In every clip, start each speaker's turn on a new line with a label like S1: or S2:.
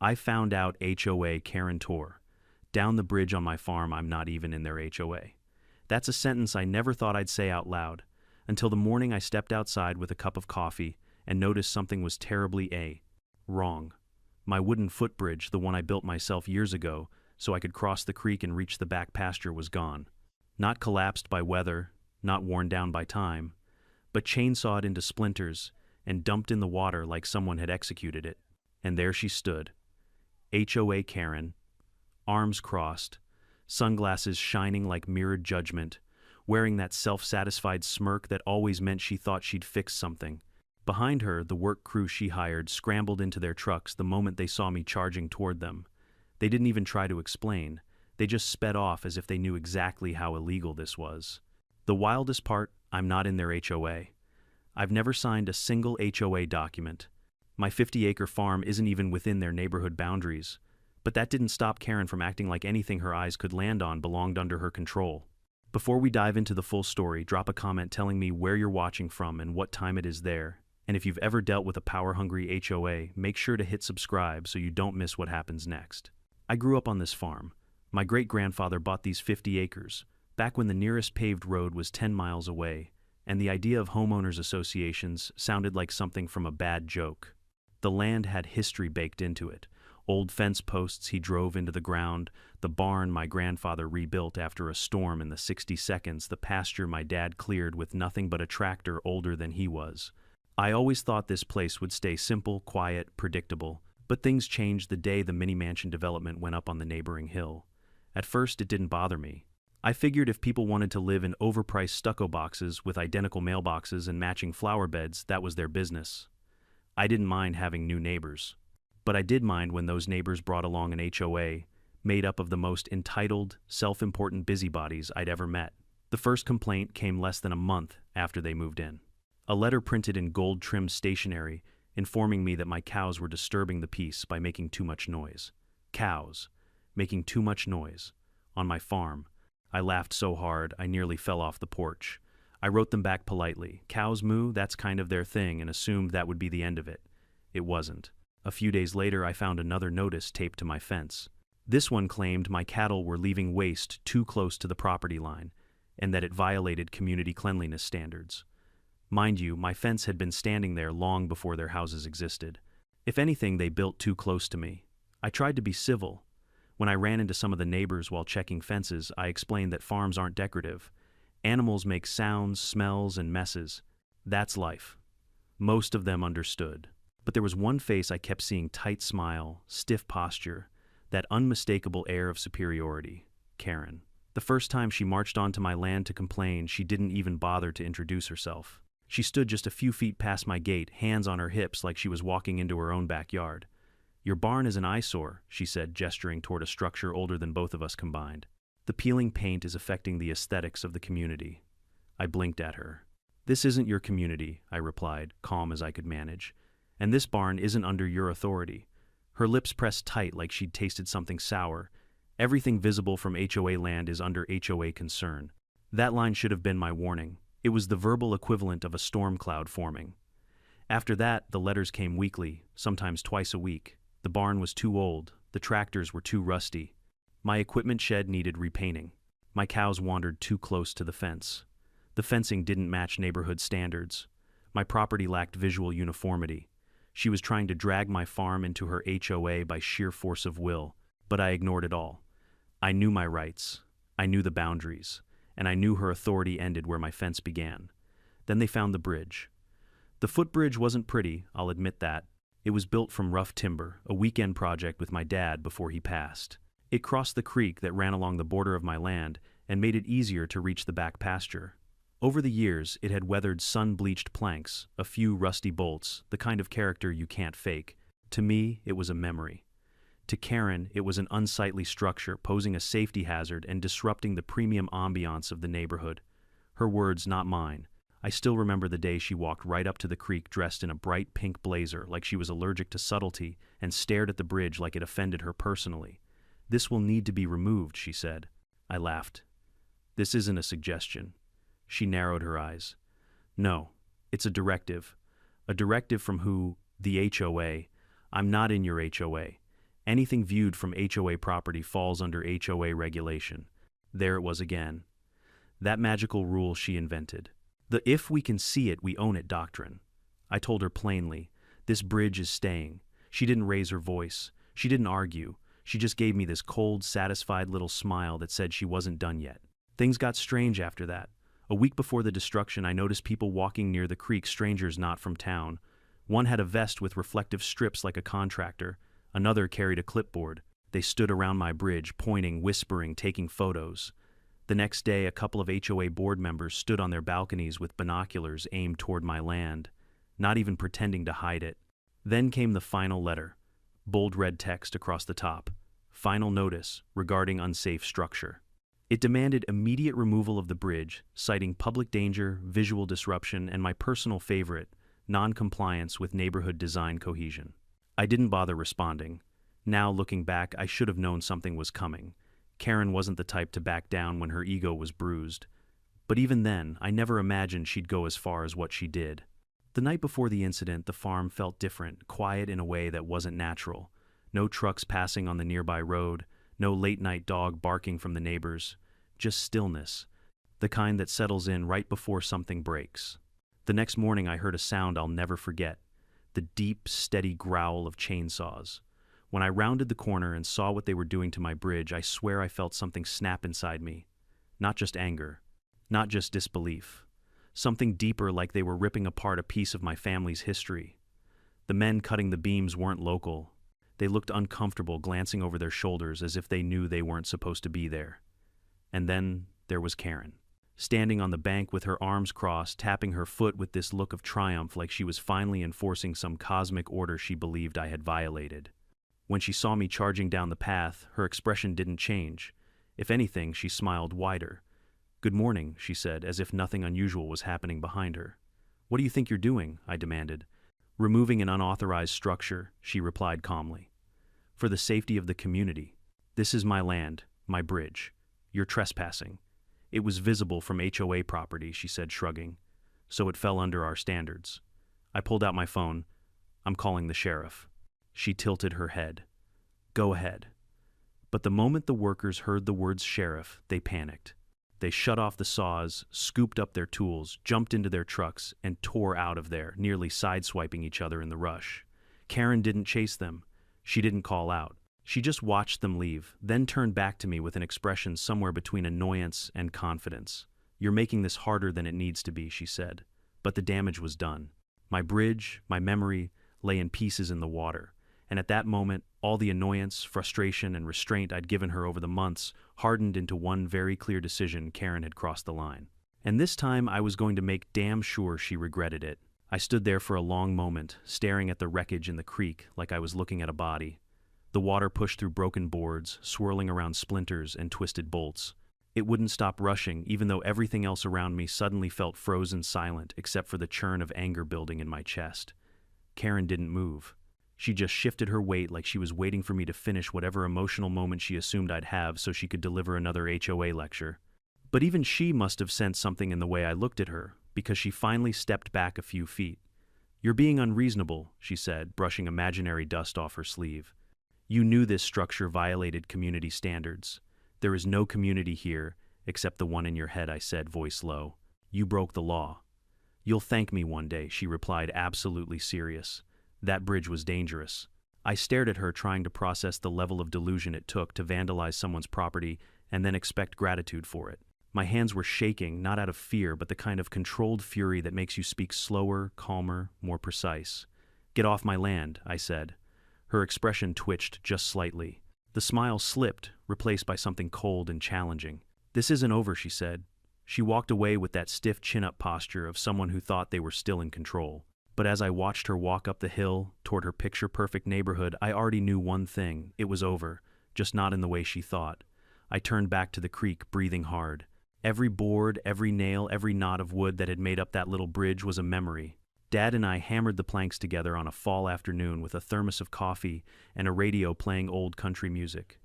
S1: I found out HOA Karen Tor. Down the bridge on my farm, I'm not even in their HOA. That's a sentence I never thought I'd say out loud, until the morning I stepped outside with a cup of coffee and noticed something was terribly wrong. My wooden footbridge, the one I built myself years ago so I could cross the creek and reach the back pasture, was gone. Not collapsed by weather, not worn down by time, but chainsawed into splinters and dumped in the water like someone had executed it. And there she stood, HOA Karen, arms crossed, sunglasses shining like mirrored judgment, wearing that self-satisfied smirk that always meant she thought she'd fixed something. Behind her, the work crew she hired scrambled into their trucks the moment they saw me charging toward them. They didn't even try to explain. They just sped off as if they knew exactly how illegal this was. The wildest part, I'm not in their HOA. I've never signed a single HOA document. My 50-acre farm isn't even within their neighborhood boundaries. But that didn't stop Karen from acting like anything her eyes could land on belonged under her control. Before we dive into the full story, drop a comment telling me where you're watching from and what time it is there. And if you've ever dealt with a power-hungry HOA, make sure to hit subscribe so you don't miss what happens next. I grew up on this farm. My great-grandfather bought these 50 acres, back when the nearest paved road was 10 miles away, and the idea of homeowners associations sounded like something from a bad joke. The land had history baked into it. Old fence posts he drove into the ground, the barn my grandfather rebuilt after a storm in the 60 seconds, the pasture my dad cleared with nothing but a tractor older than he was. I always thought this place would stay simple, quiet, predictable, but things changed the day the mini-mansion development went up on the neighboring hill. At first, it didn't bother me. I figured if people wanted to live in overpriced stucco boxes with identical mailboxes and matching flower beds, that was their business. I didn't mind having new neighbors. But I did mind when those neighbors brought along an HOA made up of the most entitled, self-important busybodies I'd ever met. The first complaint came less than a month after they moved in. A letter printed in gold-trimmed stationery informing me that my cows were disturbing the peace by making too much noise. Cows, making too much noise. On my farm. I laughed so hard I nearly fell off the porch. I wrote them back politely. Cows moo, that's kind of their thing, and assumed that would be the end of it. It wasn't. A few days later, I found another notice taped to my fence. This one claimed my cattle were leaving waste too close to the property line, and that it violated community cleanliness standards. Mind you, my fence had been standing there long before their houses existed. If anything, they built too close to me. I tried to be civil. When I ran into some of the neighbors while checking fences, I explained that farms aren't decorative. Animals make sounds, smells, and messes. That's life. Most of them understood. But there was one face I kept seeing: tight smile, stiff posture, that unmistakable air of superiority. Karen. The first time she marched onto my land to complain, she didn't even bother to introduce herself. She stood just a few feet past my gate, hands on her hips like she was walking into her own backyard. "Your barn is an eyesore," she said, gesturing toward a structure older than both of us combined. "The peeling paint is affecting the aesthetics of the community." I blinked at her. "This isn't your community," I replied, calm as I could manage. "And this barn isn't under your authority." Her lips pressed tight like she'd tasted something sour. "Everything visible from HOA land is under HOA concern." That line should have been my warning. It was the verbal equivalent of a storm cloud forming. After that, the letters came weekly, sometimes twice a week. The barn was too old. The tractors were too rusty. My equipment shed needed repainting. My cows wandered too close to the fence. The fencing didn't match neighborhood standards. My property lacked visual uniformity. She was trying to drag my farm into her HOA by sheer force of will, but I ignored it all. I knew my rights. I knew the boundaries. And I knew her authority ended where my fence began. Then they found the bridge. The footbridge wasn't pretty, I'll admit that. It was built from rough timber, a weekend project with my dad before he passed. It crossed the creek that ran along the border of my land and made it easier to reach the back pasture. Over the years, it had weathered sun-bleached planks, a few rusty bolts, the kind of character you can't fake. To me, it was a memory. To Karen, it was an unsightly structure posing a safety hazard and disrupting the premium ambiance of the neighborhood. Her words, not mine. I still remember the day she walked right up to the creek dressed in a bright pink blazer like she was allergic to subtlety and stared at the bridge like it offended her personally. "This will need to be removed," she said. I laughed. "This isn't a suggestion." She narrowed her eyes. "No, it's a directive. A directive from who? The HOA. I'm not in your HOA. Anything viewed from HOA property falls under HOA regulation. There it was again. That magical rule she invented. The "if we can see it, we own it" doctrine. I told her plainly, this bridge is staying. She didn't raise her voice. She didn't argue. She just gave me this cold, satisfied little smile that said she wasn't done yet. Things got strange after that. A week before the destruction, I noticed people walking near the creek, strangers not from town. One had a vest with reflective strips like a contractor. Another carried a clipboard. They stood around my bridge, pointing, whispering, taking photos. The next day, a couple of HOA board members stood on their balconies with binoculars aimed toward my land, not even pretending to hide it. Then came the final letter, bold red text across the top. Final notice regarding unsafe structure. It demanded immediate removal of the bridge, citing public danger, visual disruption, and my personal favorite, non-compliance with neighborhood design cohesion. I didn't bother responding. Now, looking back, I should have known something was coming. Karen wasn't the type to back down when her ego was bruised. But even then, I never imagined she'd go as far as what she did. The night before the incident, the farm felt different, quiet in a way that wasn't natural. No trucks passing on the nearby road, no late-night dog barking from the neighbors, just stillness, the kind that settles in right before something breaks. The next morning I heard a sound I'll never forget, the deep, steady growl of chainsaws. When I rounded the corner and saw what they were doing to my bridge, I swear I felt something snap inside me. Not just anger, not just disbelief. Something deeper, like they were ripping apart a piece of my family's history. The men cutting the beams weren't local. They looked uncomfortable, glancing over their shoulders as if they knew they weren't supposed to be there. And then there was Karen, standing on the bank with her arms crossed, tapping her foot with this look of triumph, like she was finally enforcing some cosmic order she believed I had violated. When she saw me charging down the path, her expression didn't change. If anything, she smiled wider. "Good morning," she said, as if nothing unusual was happening behind her. "What do you think you're doing?" I demanded. "Removing an unauthorized structure," she replied calmly. "For the safety of the community. This is my land, my bridge. You're trespassing." "It was visible from HOA property," she said, shrugging. "So it fell under our standards." I pulled out my phone. "I'm calling the sheriff." She tilted her head. "Go ahead." But the moment the workers heard the words sheriff, they panicked. They shut off the saws, scooped up their tools, jumped into their trucks, and tore out of there, nearly sideswiping each other in the rush. Karen didn't chase them. She didn't call out. She just watched them leave, then turned back to me with an expression somewhere between annoyance and confidence. "You're making this harder than it needs to be," she said. But the damage was done. My bridge, my memory, lay in pieces in the water. And at that moment, all the annoyance, frustration, and restraint I'd given her over the months hardened into one very clear decision: Karen had crossed the line. And this time I was going to make damn sure she regretted it. I stood there for a long moment, staring at the wreckage in the creek like I was looking at a body. The water pushed through broken boards, swirling around splinters and twisted bolts. It wouldn't stop rushing, even though everything else around me suddenly felt frozen silent, except for the churn of anger building in my chest. Karen didn't move. She just shifted her weight like she was waiting for me to finish whatever emotional moment she assumed I'd have so she could deliver another HOA lecture. But even she must have sensed something in the way I looked at her, because she finally stepped back a few feet. "You're being unreasonable," she said, brushing imaginary dust off her sleeve. "You knew this structure violated community standards. There is no community here, except the one in your head," I said, voice low. "You broke the law." "You'll thank me one day," she replied, absolutely serious. That bridge was dangerous. I stared at her, trying to process the level of delusion it took to vandalize someone's property and then expect gratitude for it. My hands were shaking, not out of fear, but the kind of controlled fury that makes you speak slower, calmer, more precise. "Get off my land," I said. Her expression twitched just slightly. The smile slipped, replaced by something cold and challenging. "This isn't over," she said. She walked away with that stiff chin-up posture of someone who thought they were still in control. But as I watched her walk up the hill toward her picture-perfect neighborhood, I already knew one thing: it was over, just not in the way she thought. I turned back to the creek, breathing hard. Every board, every nail, every knot of wood that had made up that little bridge was a memory. Dad and I hammered the planks together on a fall afternoon with a thermos of coffee and a radio playing old country music.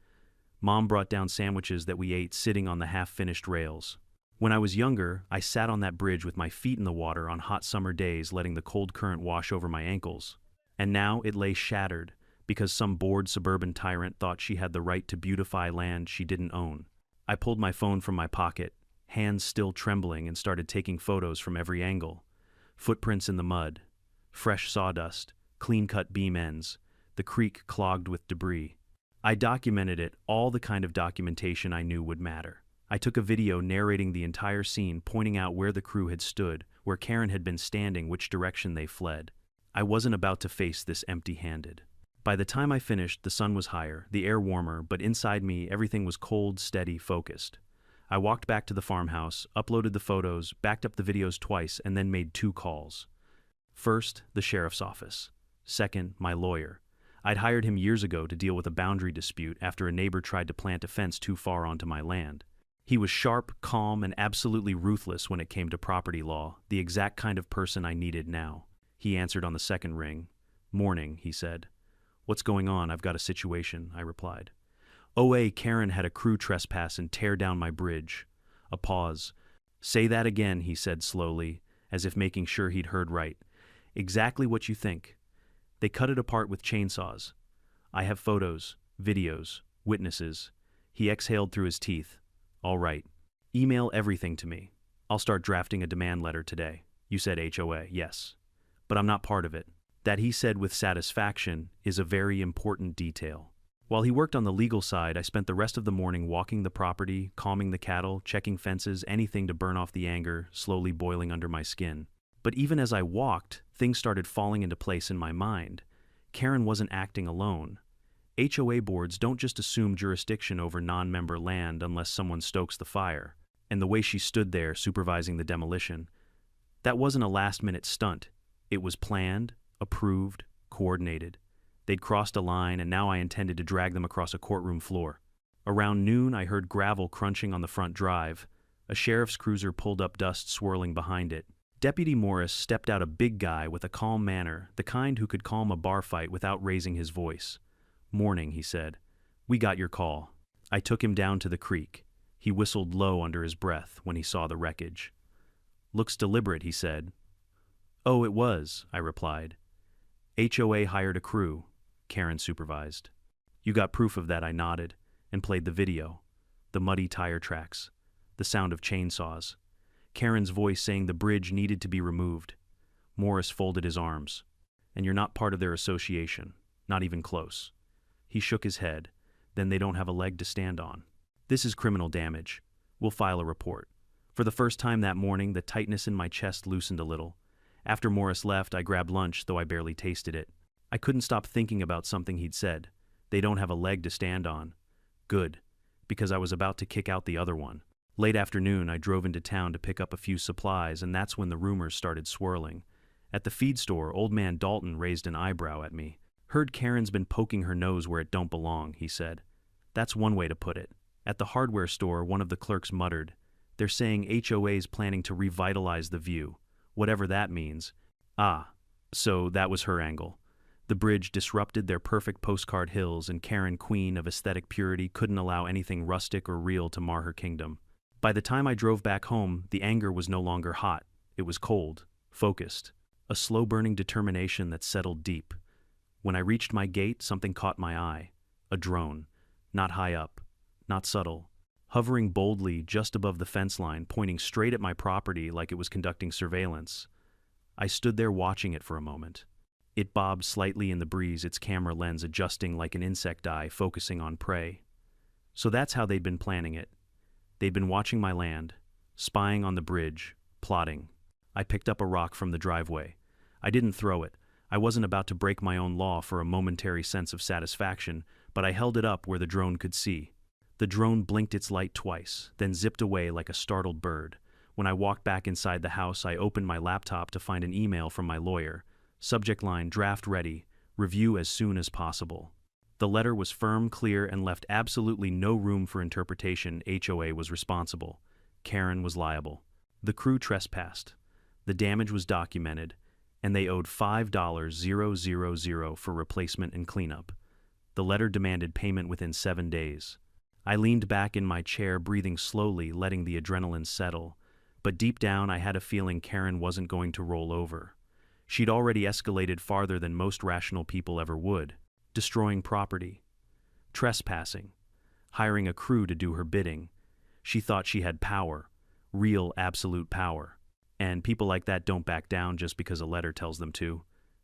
S1: Mom brought down sandwiches that we ate sitting on the half-finished rails. When I was younger, I sat on that bridge with my feet in the water on hot summer days, letting the cold current wash over my ankles. And now it lay shattered, because some bored suburban tyrant thought she had the right to beautify land she didn't own. I pulled my phone from my pocket, hands still trembling, and started taking photos from every angle. Footprints in the mud, fresh sawdust, clean-cut beam ends, the creek clogged with debris. I documented it, all the kind of documentation I knew would matter. I took a video narrating the entire scene, pointing out where the crew had stood, where Karen had been standing, which direction they fled. I wasn't about to face this empty-handed. By the time I finished, the sun was higher, the air warmer, but inside me, everything was cold, steady, focused. I walked back to the farmhouse, uploaded the photos, backed up the videos twice, and then made 2 calls. First, the sheriff's office. Second, my lawyer. I'd hired him years ago to deal with a boundary dispute after a neighbor tried to plant a fence too far onto my land. He was sharp, calm, and absolutely ruthless when it came to property law, the exact kind of person I needed now. He answered on the second ring. "Morning," he said. "What's going on? I've got a situation," I replied. "OA, Karen had a crew trespass and tear down my bridge." A pause. "Say that again," he said slowly, as if making sure he'd heard right. "Exactly what you think. They cut it apart with chainsaws. I have photos, videos, witnesses." He exhaled through his teeth. "All right. Email everything to me. I'll start drafting a demand letter today." "You said HOA, yes. But I'm not part of it." That, he said with satisfaction, is a very important detail. While he worked on the legal side, I spent the rest of the morning walking the property, calming the cattle, checking fences, anything to burn off the anger slowly boiling under my skin. But even as I walked, things started falling into place in my mind. Karen wasn't acting alone. HOA boards don't just assume jurisdiction over non-member land unless someone stokes the fire. And the way she stood there supervising the demolition, that wasn't a last-minute stunt. It was planned, approved, coordinated. They'd crossed a line, and now I intended to drag them across a courtroom floor. Around noon, I heard gravel crunching on the front drive. A sheriff's cruiser pulled up, dust swirling behind it. Deputy Morris stepped out, a big guy with a calm manner, the kind who could calm a bar fight without raising his voice. "Morning," he said. "We got your call." I took him down to the creek. He whistled low under his breath when he saw the wreckage. "Looks deliberate," he said. "Oh, it was," I replied. "HOA hired a crew," Karen supervised. "You got proof of that?" I nodded, and played the video. The muddy tire tracks, the sound of chainsaws, Karen's voice saying the bridge needed to be removed. Morris folded his arms. "And you're not part of their association, not even close." He shook his head. "Then they don't have a leg to stand on. This is criminal damage. We'll file a report." For the first time that morning, the tightness in my chest loosened a little. After Morris left, I grabbed lunch, though I barely tasted it. I couldn't stop thinking about something he'd said. They don't have a leg to stand on. Good, because I was about to kick out the other one. Late afternoon, I drove into town to pick up a few supplies, and that's when the rumors started swirling. At the feed store, old man Dalton raised an eyebrow at me. "Heard Karen's been poking her nose where it don't belong," he said. "That's one way to put it." At the hardware store, one of the clerks muttered, "They're saying HOA's planning to revitalize the view, whatever that means." Ah, so that was her angle. The bridge disrupted their perfect postcard hills, and Karen, queen of aesthetic purity, couldn't allow anything rustic or real to mar her kingdom. By the time I drove back home, the anger was no longer hot. It was cold, focused, a slow-burning determination that settled deep. When I reached my gate, something caught my eye. A drone. Not high up, not subtle. Hovering boldly just above the fence line, pointing straight at my property like it was conducting surveillance. I stood there watching it for a moment. It bobbed slightly in the breeze, its camera lens adjusting like an insect eye focusing on prey. So that's how they'd been planning it. They'd been watching my land, spying on the bridge, plotting. I picked up a rock from the driveway. I didn't throw it. I wasn't about to break my own law for a momentary sense of satisfaction, but I held it up where the drone could see. The drone blinked its light twice, then zipped away like a startled bird. When I walked back inside the house, I opened my laptop to find an email from my lawyer. Subject line, "Draft ready. Review as soon as possible." The letter was firm, clear, and left absolutely no room for interpretation. HOA was responsible. Karen was liable. The crew trespassed. The damage was documented, and they owed $5,000 for replacement and cleanup. The letter demanded payment within 7 days. I leaned back in my chair, breathing slowly, letting the adrenaline settle. But deep down, I had a feeling Karen wasn't going to roll over. She'd already escalated farther than most rational people ever would. destroying property, trespassing, hiring a crew to do her bidding. She thought she had power, real absolute power. And people like that don't back down just because a letter tells them to.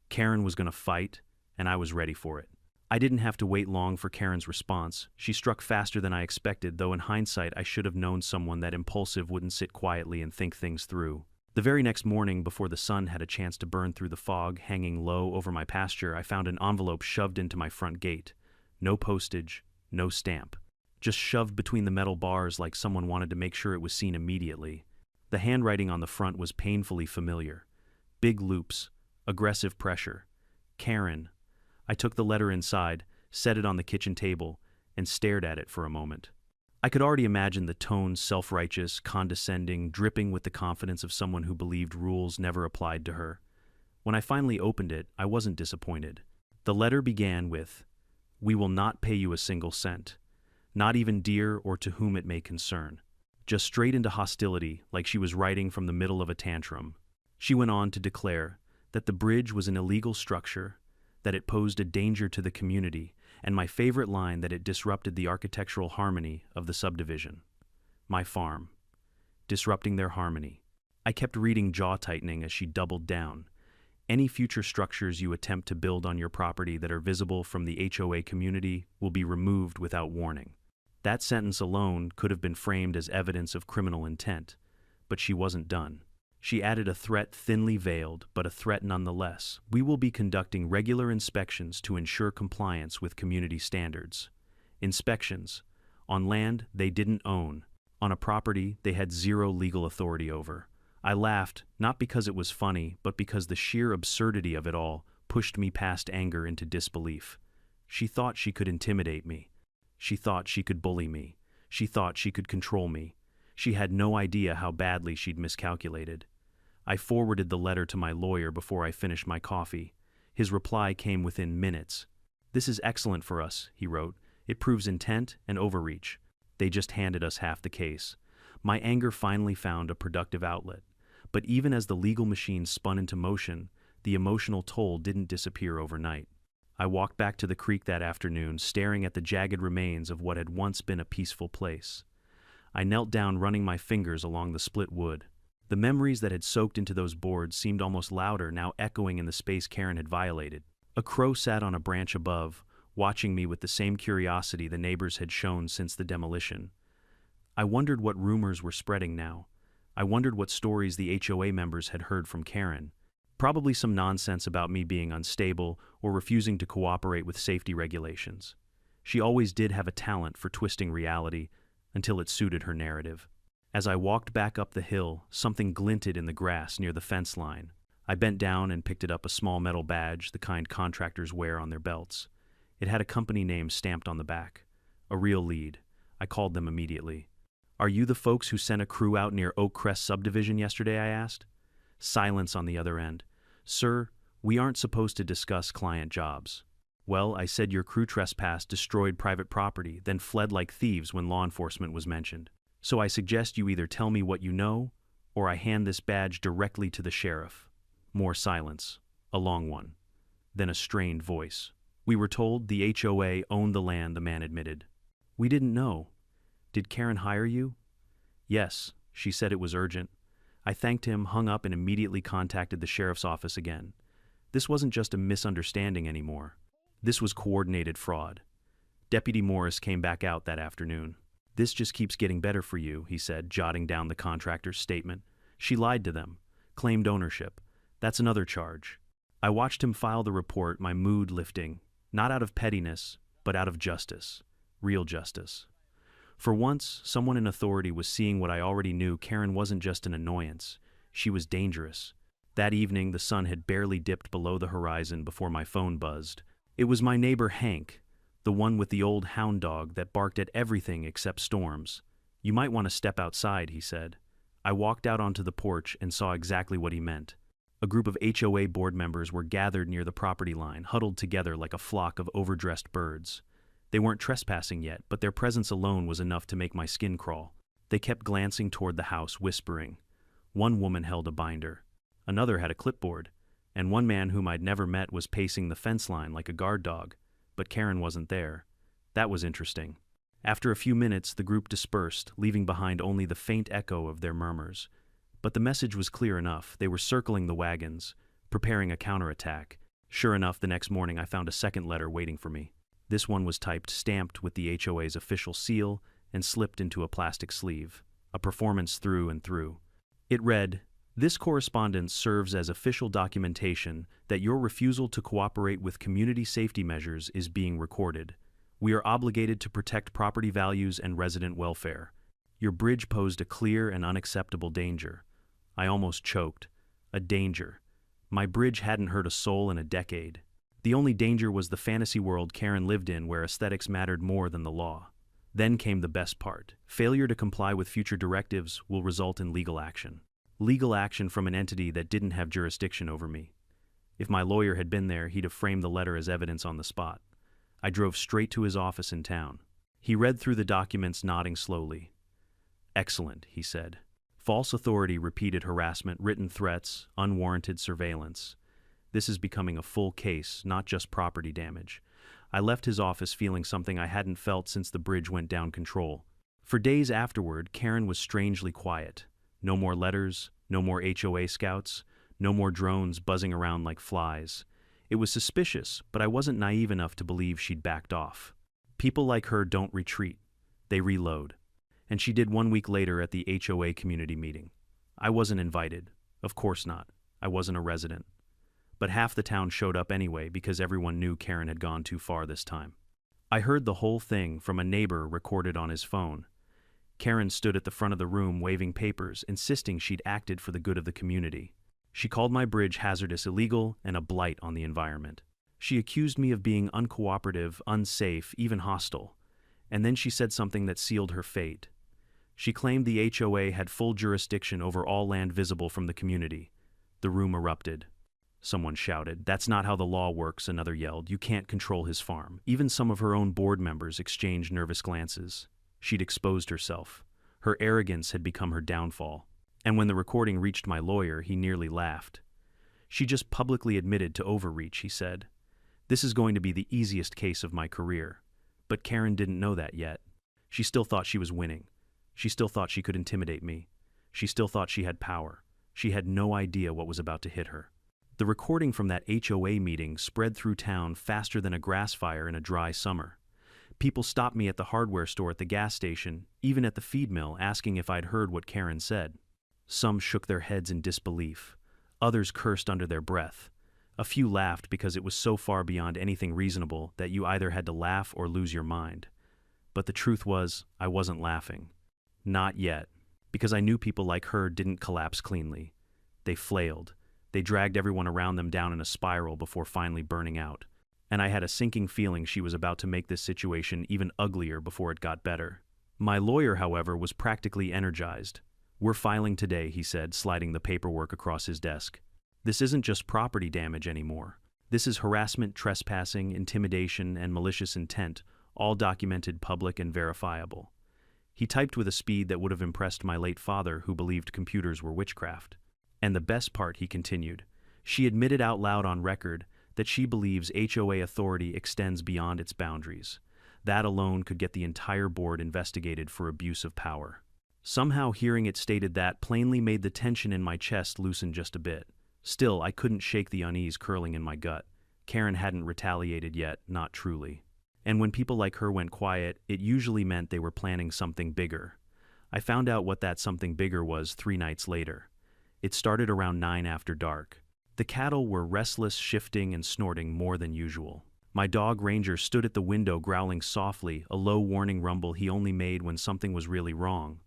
S1: Karen was going to fight, and I was ready for it. I didn't have to wait long for Karen's response. She struck faster than I expected, though in hindsight I should have known someone that impulsive wouldn't sit quietly and think things through. The very next morning, before the sun had a chance to burn through the fog hanging low over my pasture, I found an envelope shoved into my front gate. No postage, no stamp. Just shoved between the metal bars like someone wanted to make sure it was seen immediately. The handwriting on the front was painfully familiar. Big loops, aggressive pressure. Karen. I took the letter inside, set it on the kitchen table, and stared at it for a moment. I could already imagine the tone self-righteous, condescending, dripping with the confidence of someone who believed rules never applied to her. When I finally opened it, I wasn't disappointed. The letter began with, "We will not pay you a single cent, not even dear or to whom it may concern." Just straight into hostility, like she was writing from the middle of a tantrum. She went on to declare that the bridge was an illegal structure, that it posed a danger to the community, and my favorite line, that it disrupted the architectural harmony of the subdivision. My farm. Disrupting their harmony. I kept reading, jaw-tightening, as she doubled down. Any future structures you attempt to build on your property that are visible from the HOA community will be removed without warning. That sentence alone could have been framed as evidence of criminal intent, but she wasn't done. She added a threat thinly veiled, but a threat nonetheless. "We will be conducting regular inspections to ensure compliance with community standards." Inspections on land they didn't own, on a property they had zero legal authority over. I laughed, not because it was funny, but because the sheer absurdity of it all pushed me past anger into disbelief. She thought she could intimidate me. She thought she could bully me. She thought she could control me. She had no idea how badly she'd miscalculated. I forwarded the letter to my lawyer before I finished my coffee. His reply came within minutes. "This is excellent for us," he wrote. "It proves intent and overreach. They just handed us half the case." My anger finally found a productive outlet. But even as the legal machine spun into motion, the emotional toll didn't disappear overnight. I walked back to the creek that afternoon, staring at the jagged remains of what had once been a peaceful place. I knelt down, running my fingers along the split wood. The memories that had soaked into those boards seemed almost louder, now echoing in the space Karen had violated. A crow sat on a branch above, watching me with the same curiosity the neighbors had shown since the demolition. I wondered what rumors were spreading now. I wondered what stories the HOA members had heard from Karen. Probably some nonsense about me being unstable or refusing to cooperate with safety regulations. She always did have a talent for twisting reality until it suited her narrative. As I walked back up the hill, something glinted in the grass near the fence line. I bent down and picked it up, a small metal badge, the kind contractors wear on their belts. It had a company name stamped on the back. A real lead. I called them immediately. "Are you the folks who sent a crew out near Oak Crest subdivision yesterday?" I asked. Silence on the other end. "Sir, we aren't supposed to discuss client jobs." "Well, I said your crew trespassed, destroyed private property, then fled like thieves when law enforcement was mentioned. So I suggest you either tell me what you know, or I hand this badge directly to the sheriff." More silence. A long one. Then a strained voice. "We were told the HOA owned the land," the man admitted. "We didn't know. Did Karen hire you?" "Yes, she said it was urgent." I thanked him, hung up, and immediately contacted the sheriff's office again. This wasn't just a misunderstanding anymore. This was coordinated fraud. Deputy Morris came back out that afternoon. "This just keeps getting better for you," he said, jotting down the contractor's statement. "She lied to them, claimed ownership. That's another charge." I watched him file the report, my mood lifting, not out of pettiness, but out of justice. Real justice. For once, someone in authority was seeing what I already knew. Karen wasn't just an annoyance. She was dangerous. That evening, the sun had barely dipped below the horizon before my phone buzzed. It was my neighbor Hank, the one with the old hound dog that barked at everything except storms. "You might want to step outside," he said. I walked out onto the porch and saw exactly what he meant. A group of HOA board members were gathered near the property line, huddled together like a flock of overdressed birds. They weren't trespassing yet, but their presence alone was enough to make my skin crawl. They kept glancing toward the house, whispering. One woman held a binder. Another had a clipboard. And one man whom I'd never met was pacing the fence line like a guard dog. but Karen wasn't there. That was interesting. After a few minutes, the group dispersed, leaving behind only the faint echo of their murmurs. But the message was clear enough. They were circling the wagons, preparing a counterattack. Sure enough, the next morning I found a second letter waiting for me. This one was typed, stamped with the HOA's official seal, and slipped into a plastic sleeve. A performance through and through. It read, "This correspondence serves as official documentation that your refusal to cooperate with community safety measures is being recorded. We are obligated to protect property values and resident welfare. Your bridge posed a clear and unacceptable danger." I almost choked. A danger. My bridge hadn't hurt a soul in a decade. The only danger was the fantasy world Karen lived in, where aesthetics mattered more than the law. Then came the best part. Failure to comply with future directives will result in legal action. Legal action from an entity that didn't have jurisdiction over me. If my lawyer had been there, he'd have framed the letter as evidence on the spot. I drove straight to his office in town. He read through the documents, nodding slowly. "Excellent," he said. "False authority, repeated harassment, written threats, unwarranted surveillance. This is becoming a full case, not just property damage." I left his office feeling something I hadn't felt since the bridge went down control. For days afterward, Karen was strangely quiet. No more letters, no more HOA scouts, no more drones buzzing around like flies. It was suspicious, but I wasn't naive enough to believe she'd backed off. People like her don't retreat. They reload. And she did 1 week later at the HOA community meeting. I wasn't invited. Of course not. I wasn't a resident. But half the town showed up anyway because everyone knew Karen had gone too far this time. I heard the whole thing from a neighbor recorded on his phone. Karen stood at the front of the room waving papers, insisting she'd acted for the good of the community. She called my bridge hazardous, illegal, and a blight on the environment. She accused me of being uncooperative, unsafe, even hostile. And then she said something that sealed her fate. She claimed the HOA had full jurisdiction over all land visible from the community. The room erupted. Someone shouted. "That's not how the law works," another yelled. "You can't control his farm." Even some of her own board members exchanged nervous glances. She'd exposed herself. Her arrogance had become her downfall. And when the recording reached my lawyer, he nearly laughed. "She just publicly admitted to overreach," he said. "This is going to be the easiest case of my career." But Karen didn't know that yet. She still thought she was winning. She still thought she could intimidate me. She still thought she had power. She had no idea what was about to hit her. The recording from that HOA meeting spread through town faster than a grass fire in a dry summer. People stopped me at the hardware store, at the gas station, even at the feed mill, asking if I'd heard what Karen said. Some shook their heads in disbelief. Others cursed under their breath. A few laughed because it was so far beyond anything reasonable that you either had to laugh or lose your mind. But the truth was, I wasn't laughing. Not yet. Because I knew people like her didn't collapse cleanly. They flailed. They dragged everyone around them down in a spiral before finally burning out. And I had a sinking feeling she was about to make this situation even uglier before it got better. My lawyer, however, was practically energized. "We're filing today," he said, sliding the paperwork across his desk. "This isn't just property damage anymore. This is harassment, trespassing, intimidation, and malicious intent, all documented, public, and verifiable." He typed with a speed that would have impressed my late father, who believed computers were witchcraft. "And the best part," he continued, "she admitted out loud on record that she believes HOA authority extends beyond its boundaries. That alone could get the entire board investigated for abuse of power." Somehow hearing it stated that plainly made the tension in my chest loosen just a bit. Still, I couldn't shake the unease curling in my gut. Karen hadn't retaliated yet, not truly. And when people like her went quiet, it usually meant they were planning something bigger. I found out what that something bigger was 3 nights later. It started around 9 after dark. The cattle were restless, shifting, and snorting more than usual. My dog Ranger stood at the window growling softly, a low warning rumble he only made when something was really wrong.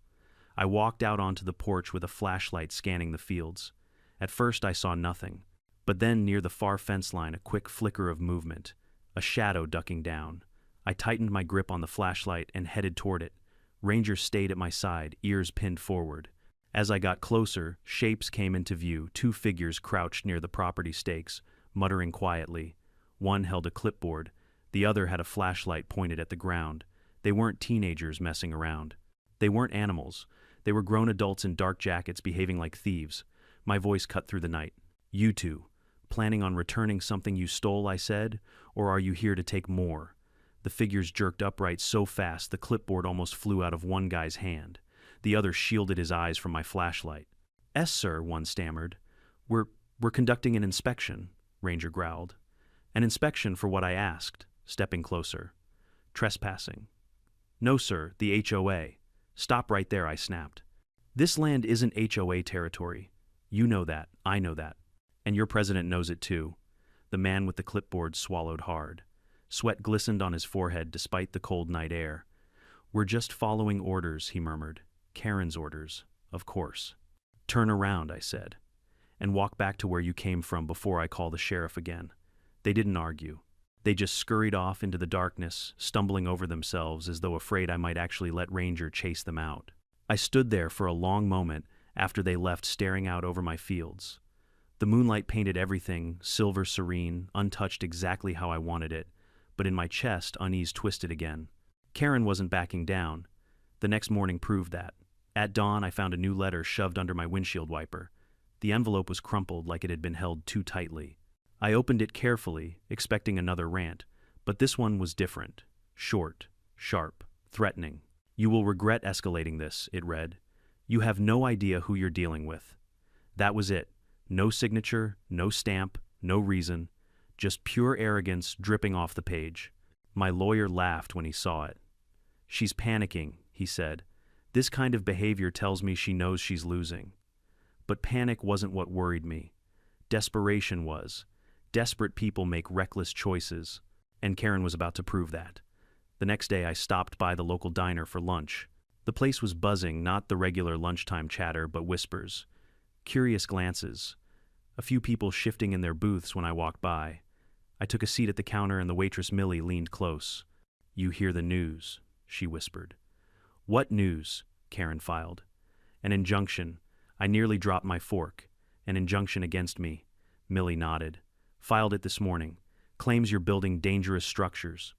S1: I walked out onto the porch with a flashlight scanning the fields. At first I saw nothing, but then near the far fence line a quick flicker of movement, a shadow ducking down. I tightened my grip on the flashlight and headed toward it. Ranger stayed at my side, ears pinned forward. As I got closer, shapes came into view, 2 figures crouched near the property stakes, muttering quietly. One held a clipboard, the other had a flashlight pointed at the ground. They weren't teenagers messing around. They weren't animals. They were grown adults in dark jackets behaving like thieves. My voice cut through the night. "You two, Planning on returning something you stole, I said, or are you here to take more? The figures jerked upright so fast the clipboard almost flew out of one guy's hand. The other shielded his eyes from my flashlight. "Yes, sir," one stammered. We're conducting an inspection," Ranger growled. "An inspection for what I asked," stepping closer. "Trespassing." "No, sir, the HOA." "Stop right there," I snapped. "This land isn't HOA territory. You know that, I know that. And your president knows it too." The man with the clipboard swallowed hard. Sweat glistened on his forehead despite the cold night air. "We're just following orders," he murmured. "Karen's orders, of course." "Turn around," I said, "and walk back to where you came from before I call the sheriff again." They didn't argue. They just scurried off into the darkness, stumbling over themselves as though afraid I might actually let Ranger chase them out. I stood there for a long moment after they left, staring out over my fields. The moonlight painted everything silver serene, untouched exactly how I wanted it, but in my chest unease twisted again. Karen wasn't backing down. The next morning proved that. At dawn, I found a new letter shoved under my windshield wiper. The envelope was crumpled like it had been held too tightly. I opened it carefully, expecting another rant, but this one was different. Short, sharp, threatening. "You will regret escalating this," it read. "You have no idea who you're dealing with." That was it. No signature, no stamp, no reason. Just pure arrogance dripping off the page. My lawyer laughed when he saw it. "She's panicking," he said. "This kind of behavior tells me she knows she's losing." But panic wasn't what worried me. Desperation was. Desperate people make reckless choices, and Karen was about to prove that. The next day I stopped by the local diner for lunch. The place was buzzing, not the regular lunchtime chatter, but whispers. Curious glances. A few people shifting in their booths when I walked by. I took a seat at the counter and the waitress Millie leaned close. "You hear the news," she whispered. "What news?" Karen filed. "An injunction." I nearly dropped my fork. "An injunction against me." Millie nodded. "Filed it this morning. Claims you're building dangerous structures.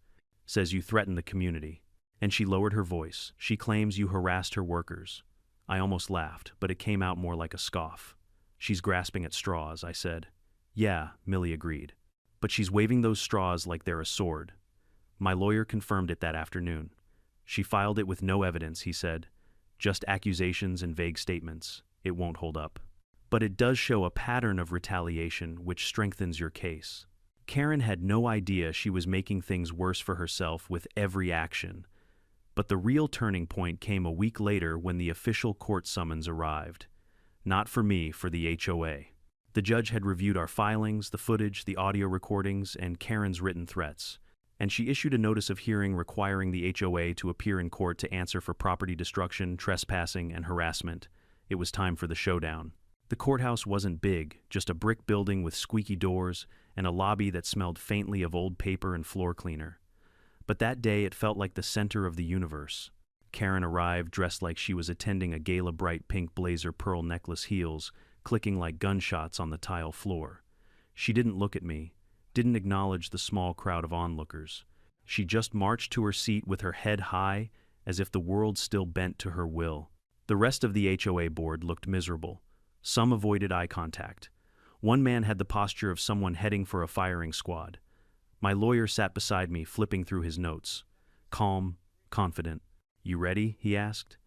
S1: Says you threaten the community." And she lowered her voice. "She claims you harassed her workers." I almost laughed, but it came out more like a scoff. "She's grasping at straws," I said. "Yeah," Millie agreed. "But she's waving those straws like they're a sword." My lawyer confirmed it that afternoon. "She filed it with no evidence," he said. "Just accusations and vague statements. It won't hold up. But it does show a pattern of retaliation which strengthens your case." Karen had no idea she was making things worse for herself with every action. But the real turning point came a week later when the official court summons arrived. Not for me, for the HOA. The judge had reviewed our filings, the footage, the audio recordings, and Karen's written threats. And she issued a notice of hearing requiring the HOA to appear in court to answer for property destruction, trespassing, and harassment. It was time for the showdown. The courthouse wasn't big, just a brick building with squeaky doors and a lobby that smelled faintly of old paper and floor cleaner. But that day it felt like the center of the universe. Karen arrived dressed like she was attending a gala, bright pink blazer, pearl necklace, heels clicking like gunshots on the tile floor. She didn't look at me, didn't acknowledge the small crowd of onlookers. She just marched to her seat with her head high, as if the world still bent to her will. The rest of the HOA board looked miserable. Some avoided eye contact. One man had the posture of someone heading for a firing squad. My lawyer sat beside me, flipping through his notes. Calm, confident. "You ready?" he asked.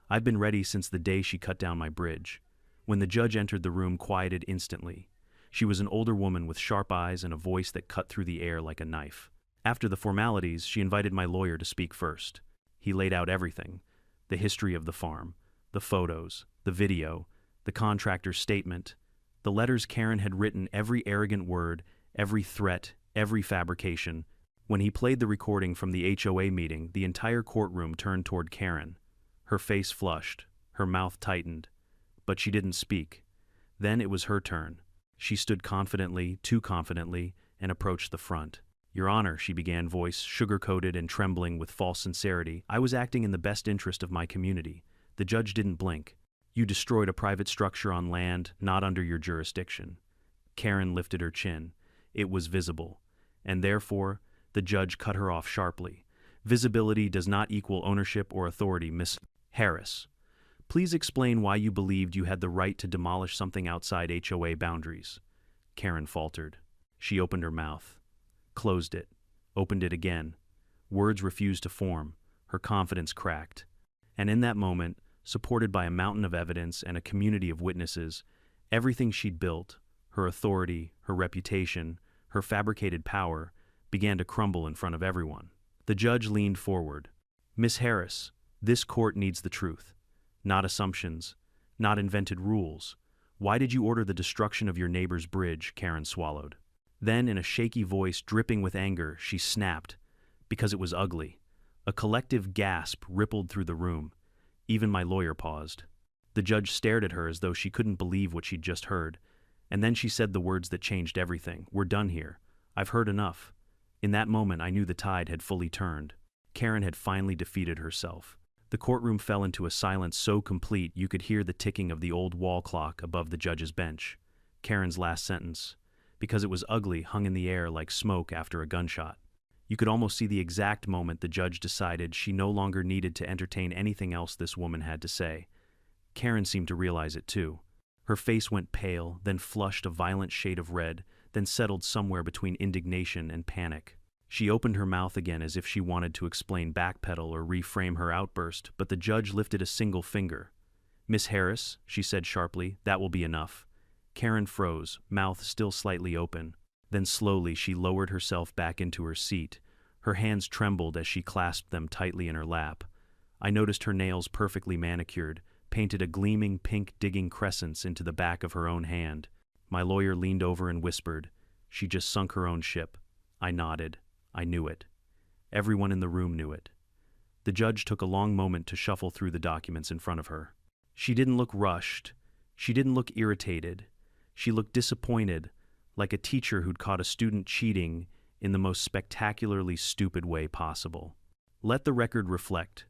S1: "I've been ready since the day she cut down my bridge." When the judge entered the room, quieted instantly. She was an older woman with sharp eyes and a voice that cut through the air like a knife. After the formalities, she invited my lawyer to speak first. He laid out everything: the history of the farm, the photos, the video, the contractor's statement, the letters Karen had written, every arrogant word, every threat, every fabrication. When he played the recording from the HOA meeting, the entire courtroom turned toward Karen. Her face flushed, her mouth tightened, but she didn't speak. Then it was her turn. She stood confidently, too confidently, and approached the front. "Your Honor," she began, voice sugar-coated and trembling with false sincerity, "I was acting in the best interest of my community." The judge didn't blink. "You destroyed a private structure on land not under your jurisdiction." Karen lifted her chin. It was visible. And therefore, the judge cut her off sharply. "Visibility does not equal ownership or authority, Miss Harris. Please explain why you believed you had the right to demolish something outside HOA boundaries." Karen faltered. She opened her mouth, closed it, opened it again. Words refused to form. Her confidence cracked. And in that moment, supported by a mountain of evidence and a community of witnesses, everything she'd built, her authority, her reputation, her fabricated power, began to crumble in front of everyone. The judge leaned forward. "Miss Harris, this court needs the truth. Not assumptions, not invented rules. Why did you order the destruction of your neighbor's bridge?" Karen swallowed. Then, in a shaky voice dripping with anger, she snapped, "Because it was ugly." A collective gasp rippled through the room. Even my lawyer paused. The judge stared at her as though she couldn't believe what she'd just heard. And then she said the words that changed everything. "We're done here. I've heard enough." In that moment, I knew the tide had fully turned. Karen had finally defeated herself. The courtroom fell into a silence so complete you could hear the ticking of the old wall clock above the judge's bench. Karen's last sentence, "Because it was ugly," hung in the air like smoke after a gunshot. You could almost see the exact moment the judge decided she no longer needed to entertain anything else this woman had to say. Karen seemed to realize it too. Her face went pale, then flushed a violent shade of red, then settled somewhere between indignation and panic. She opened her mouth again as if she wanted to explain, backpedal, or reframe her outburst, but the judge lifted a single finger. "Miss Harris," she said sharply, "that will be enough." Karen froze, mouth still slightly open. Then slowly she lowered herself back into her seat. Her hands trembled as she clasped them tightly in her lap. I noticed her nails, perfectly manicured, painted a gleaming pink digging crescents into the back of her own hand. My lawyer leaned over and whispered, "She just sunk her own ship." I nodded. I knew it. Everyone in the room knew it. The judge took a long moment to shuffle through the documents in front of her. She didn't look rushed. She didn't look irritated. She looked disappointed, like a teacher who'd caught a student cheating in the most spectacularly stupid way possible. Let the record reflect.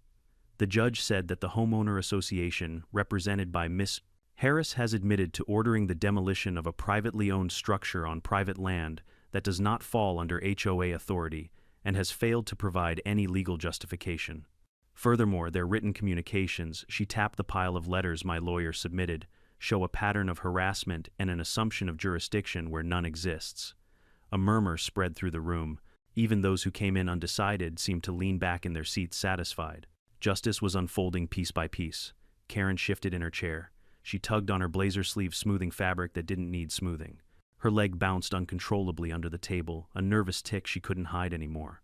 S1: The judge said that the homeowner association, represented by Miss Harris, has admitted to ordering the demolition of a privately owned structure on private land that does not fall under HOA authority and has failed to provide any legal justification. Furthermore, their written communications, she tapped the pile of letters my lawyer submitted, show a pattern of harassment and an assumption of jurisdiction where none exists. A murmur spread through the room. Even those who came in undecided seemed to lean back in their seats satisfied. Justice was unfolding piece by piece. Karen shifted in her chair. She tugged on her blazer sleeve, smoothing fabric that didn't need smoothing. Her leg bounced uncontrollably under the table, a nervous tic she couldn't hide anymore.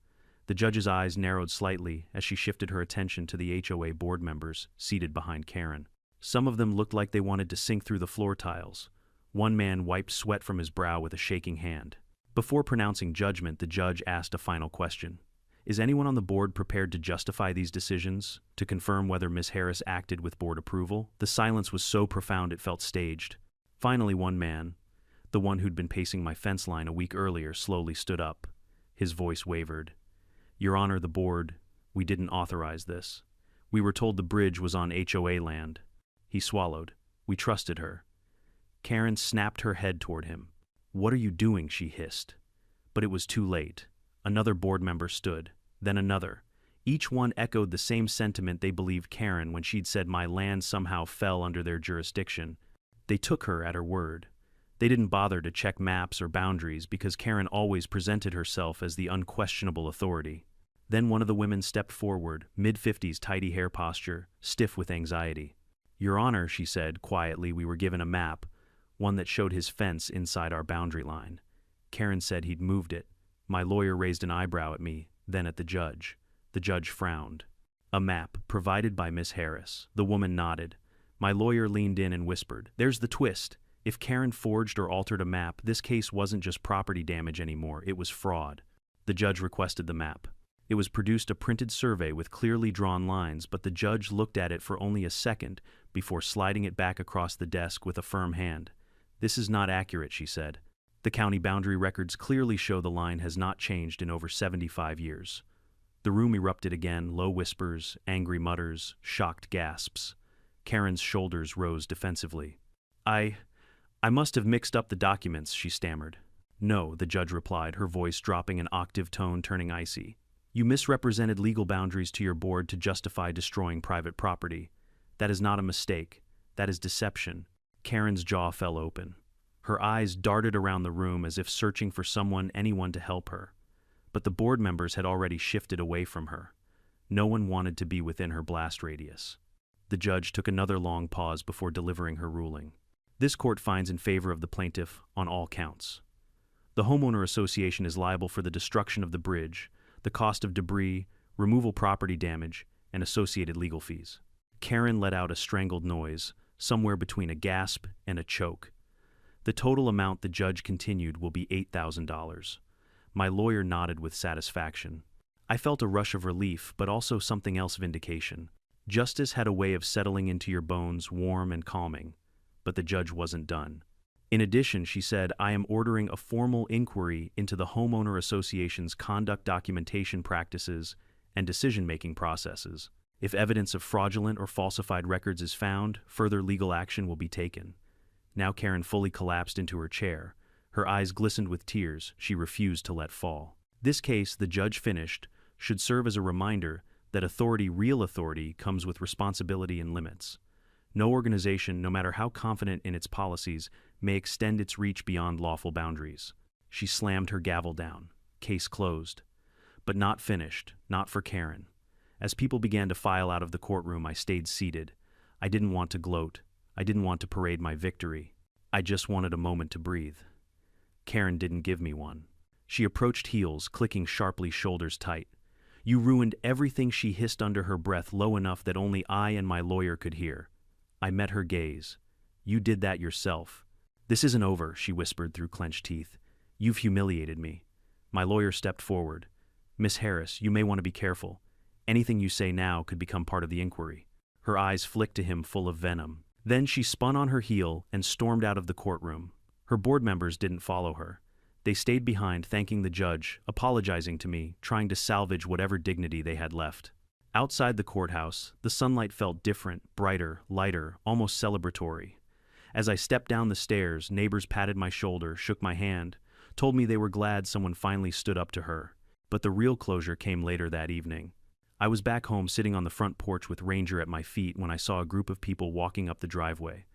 S1: The judge's eyes narrowed slightly as she shifted her attention to the HOA board members seated behind Karen. Some of them looked like they wanted to sink through the floor tiles. One man wiped sweat from his brow with a shaking hand. Before pronouncing judgment, the judge asked a final question. "Is anyone on the board prepared to justify these decisions, to confirm whether Ms. Harris acted with board approval?" The silence was so profound it felt staged. Finally, one man, the one who'd been pacing my fence line a week earlier, slowly stood up. His voice wavered. "Your Honor, the board, we didn't authorize this. We were told the bridge was on HOA land." He swallowed. "We trusted her." Karen snapped her head toward him. "What are you doing?" she hissed. But it was too late. Another board member stood, then another. Each one echoed the same sentiment they believed Karen when she'd said my land somehow fell under their jurisdiction. They took her at her word. They didn't bother to check maps or boundaries because Karen always presented herself as the unquestionable authority. Then one of the women stepped forward, mid-50s, tidy hair posture, stiff with anxiety. "Your Honor," she said quietly, "we were given a map, one that showed his fence inside our boundary line." Karen said he'd moved it. My lawyer raised an eyebrow at me, then at the judge. The judge frowned. "A map, provided by Miss Harris." The woman nodded. My lawyer leaned in and whispered, "There's the twist. If Karen forged or altered a map, this case wasn't just property damage anymore, it was fraud." The judge requested the map. It was produced, a printed survey with clearly drawn lines, but the judge looked at it for only a second before sliding it back across the desk with a firm hand. "This is not accurate," she said. "The county boundary records clearly show the line has not changed in over 75 years. The room erupted again, low whispers, angry mutters, shocked gasps. Karen's shoulders rose defensively. I must have mixed up the documents," she stammered. "No," the judge replied, her voice dropping an octave tone, turning icy. "You misrepresented legal boundaries to your board to justify destroying private property. That is not a mistake. That is deception." Karen's jaw fell open. Her eyes darted around the room as if searching for anyone to help her. But the board members had already shifted away from her. No one wanted to be within her blast radius. The judge took another long pause before delivering her ruling. This court finds in favor of the plaintiff on all counts. The homeowner association is liable for the destruction of the bridge, the cost of debris, removal property damage, and associated legal fees. Karen let out a strangled noise, somewhere between a gasp and a choke. The total amount, the judge continued, will be $8,000. My lawyer nodded with satisfaction. I felt a rush of relief, but also something else, vindication. Justice had a way of settling into your bones, warm and calming. But the judge wasn't done. In addition, she said, I am ordering a formal inquiry into the homeowner association's conduct, documentation practices, and decision-making processes. If evidence of fraudulent or falsified records is found, further legal action will be taken. Now Karen fully collapsed into her chair. Her eyes glistened with tears she refused to let fall. This case, the judge finished, should serve as a reminder that authority, real authority, comes with responsibility and limits. No organization, no matter how confident in its policies, may extend its reach beyond lawful boundaries. She slammed her gavel down. Case closed. But not finished, not for Karen. As people began to file out of the courtroom, I stayed seated. I didn't want to gloat. I didn't want to parade my victory. I just wanted a moment to breathe. Karen didn't give me one. She approached heels, clicking sharply, shoulders tight. You ruined everything, she hissed under her breath, low enough that only I and my lawyer could hear. I met her gaze. You did that yourself. This isn't over, she whispered through clenched teeth. You've humiliated me. My lawyer stepped forward. Miss Harris, you may want to be careful. Anything you say now could become part of the inquiry. Her eyes flicked to him, full of venom. Then she spun on her heel and stormed out of the courtroom. Her board members didn't follow her. They stayed behind, thanking the judge, apologizing to me, trying to salvage whatever dignity they had left. Outside the courthouse, the sunlight felt different, brighter, lighter, almost celebratory. As I stepped down the stairs, neighbors patted my shoulder, shook my hand, told me they were glad someone finally stood up to her. But the real closure came later that evening. I was back home sitting on the front porch with Ranger at my feet when I saw a group of people walking up the driveway.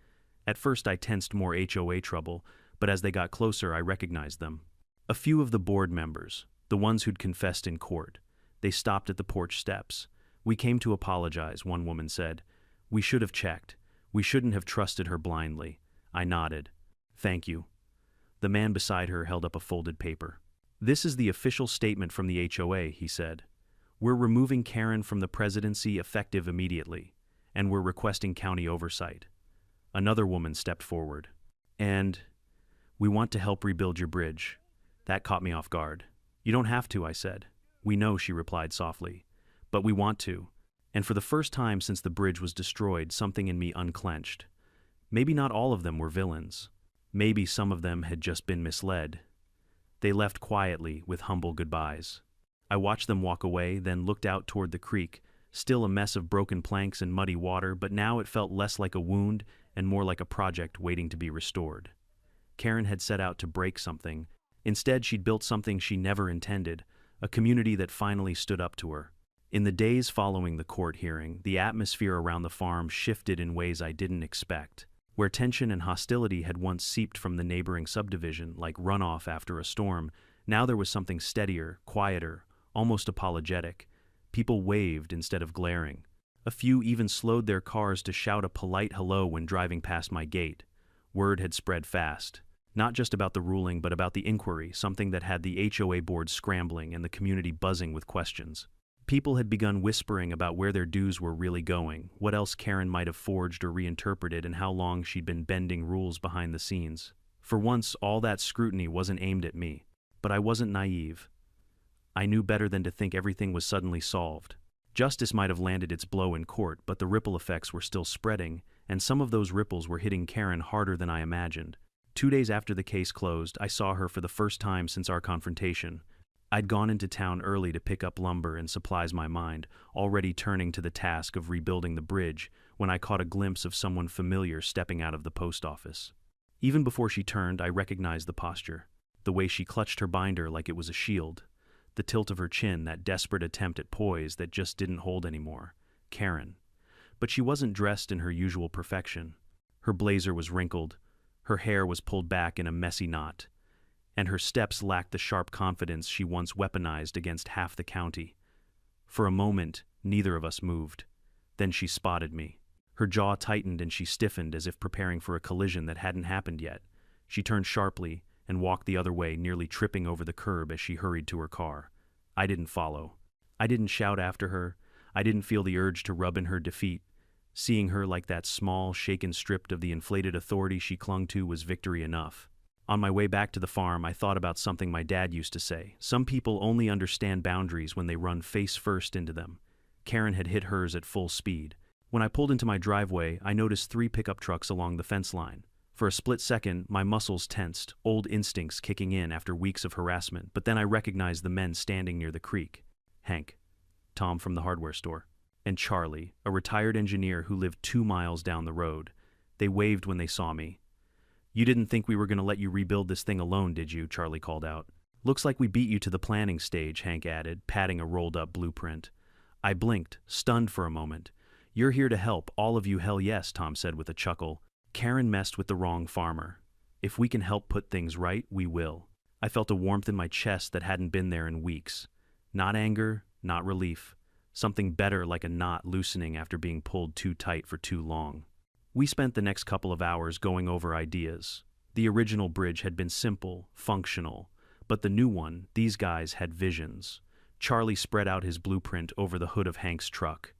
S1: At first I tensed, more HOA trouble, but as they got closer I recognized them. A few of the board members, the ones who'd confessed in court. They stopped at the porch steps. We came to apologize, one woman said. We should have checked. We shouldn't have trusted her blindly. I nodded. Thank you. The man beside her held up a folded paper. This is the official statement from the HOA, he said. We're removing Karen from the presidency effective immediately, and we're requesting county oversight. Another woman stepped forward. And we want to help rebuild your bridge. That caught me off guard. You don't have to, I said. We know, she replied softly. But we want to. And for the first time since the bridge was destroyed, something in me unclenched. Maybe not all of them were villains. Maybe some of them had just been misled. They left quietly, with humble goodbyes. I watched them walk away, then looked out toward the creek, still a mess of broken planks and muddy water, but now it felt less like a wound and more like a project waiting to be restored. Karen had set out to break something. Instead, she'd built something she never intended, a community that finally stood up to her. In the days following the court hearing, the atmosphere around the farm shifted in ways I didn't expect. Where tension and hostility had once seeped from the neighboring subdivision like runoff after a storm, now there was something steadier, quieter, almost apologetic. People waved instead of glaring. A few even slowed their cars to shout a polite hello when driving past my gate. Word had spread fast. Not just about the ruling, but about the inquiry, something that had the HOA board scrambling and the community buzzing with questions. People had begun whispering about where their dues were really going, what else Karen might have forged or reinterpreted, and how long she'd been bending rules behind the scenes. For once, all that scrutiny wasn't aimed at me. But I wasn't naive. I knew better than to think everything was suddenly solved. Justice might have landed its blow in court, but the ripple effects were still spreading, and some of those ripples were hitting Karen harder than I imagined. 2 days after the case closed, I saw her for the first time since our confrontation. I'd gone into town early to pick up lumber and supplies, my mind already turning to the task of rebuilding the bridge, when I caught a glimpse of someone familiar stepping out of the post office. Even before she turned, I recognized the posture, the way she clutched her binder like it was a shield, the tilt of her chin, that desperate attempt at poise that just didn't hold anymore. Karen. But she wasn't dressed in her usual perfection. Her blazer was wrinkled, Her hair was pulled back in a messy knot, and her steps lacked the sharp confidence she once weaponized against half the county. For a moment, neither of us moved. Then she spotted me. Her jaw tightened and she stiffened as if preparing for a collision that hadn't happened yet. She turned sharply and walked the other way, nearly tripping over the curb as she hurried to her car. I didn't follow. I didn't shout after her. I didn't feel the urge to rub in her defeat. Seeing her like that small, shaken strip of the inflated authority she clung to was victory enough. On my way back to the farm, I thought about something my dad used to say. Some people only understand boundaries when they run face first into them. Karen had hit hers at full speed. When I pulled into my driveway, I noticed 3 pickup trucks along the fence line. For a split second, my muscles tensed, old instincts kicking in after weeks of harassment, but then I recognized the men standing near the creek. Hank, Tom from the hardware store, and Charlie, a retired engineer who lived 2 miles down the road. They waved when they saw me. "You didn't think we were going to let you rebuild this thing alone, did you?" Charlie called out. "Looks like we beat you to the planning stage," Hank added, patting a rolled-up blueprint. I blinked, stunned for a moment. "You're here to help, all of you, hell yes," Tom said with a chuckle. "Karen messed with the wrong farmer. If we can help put things right, we will." I felt a warmth in my chest that hadn't been there in weeks. Not anger, not relief. Something better, like a knot loosening after being pulled too tight for too long. We spent the next couple of hours going over ideas. The original bridge had been simple, functional, but the new one, these guys had visions. Charlie spread out his blueprint over the hood of Hank's truck.